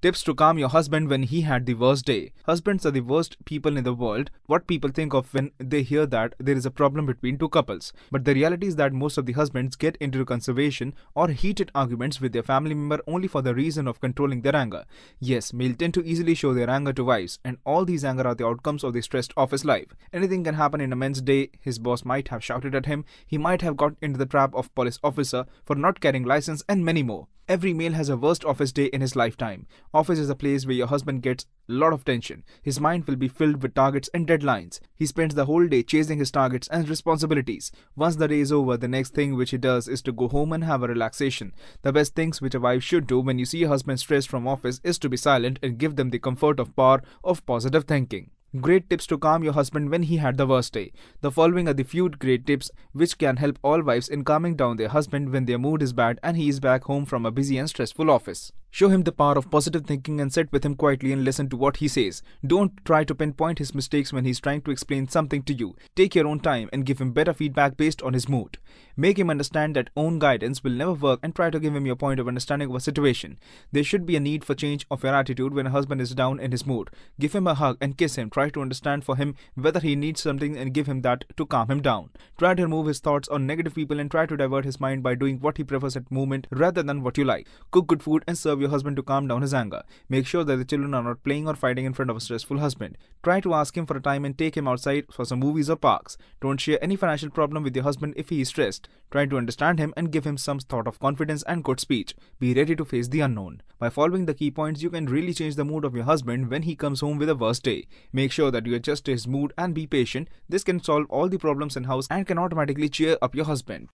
Tips to calm your husband when he had the worst day. Husbands are the worst people in the world. What people think of when they hear that there is a problem between two couples. But the reality is that most of the husbands get into conversation or heated arguments with their family member only for the reason of controlling their anger. Yes, male tend to easily show their anger to wives, and all these anger are the outcomes of the stressed office life. Anything can happen in a man's day. His boss might have shouted at him, he might have got into the trap of police officer for not carrying license, and many more. Every male has a worst office day in his lifetime. Office is a place where your husband gets a lot of tension. His mind will be filled with targets and deadlines. He spends the whole day chasing his targets and responsibilities. Once the day is over, the next thing which he does is to go home and have a relaxation. The best things which a wife should do when you see a husband stressed from office is to be silent and give them the comfort of power of positive thinking. Great tips to calm your husband when he had the worst day. The following are the few great tips which can help all wives in calming down their husband when their mood is bad and he is back home from a busy and stressful office. Show him the power of positive thinking and sit with him quietly and listen to what he says. Don't try to pinpoint his mistakes when he's trying to explain something to you. Take your own time and give him better feedback based on his mood. Make him understand that own guidance will never work and try to give him your point of understanding of a situation. There should be a need for change of your attitude when a husband is down in his mood. Give him a hug and kiss him. Try to understand for him whether he needs something and give him that to calm him down. Try to remove his thoughts on negative people and try to divert his mind by doing what he prefers at the moment rather than what you like. Cook good food and serve your husband to calm down his anger. Make sure that the children are not playing or fighting in front of a stressful husband. Try to ask him for a time and take him outside for some movies or parks. Don't share any financial problem with your husband if he is stressed. Try to understand him and give him some thought of confidence and good speech. Be ready to face the unknown. By following the key points, you can really change the mood of your husband when he comes home with a worst day. Make sure that you adjust to his mood and be patient. This can solve all the problems in house and can automatically cheer up your husband.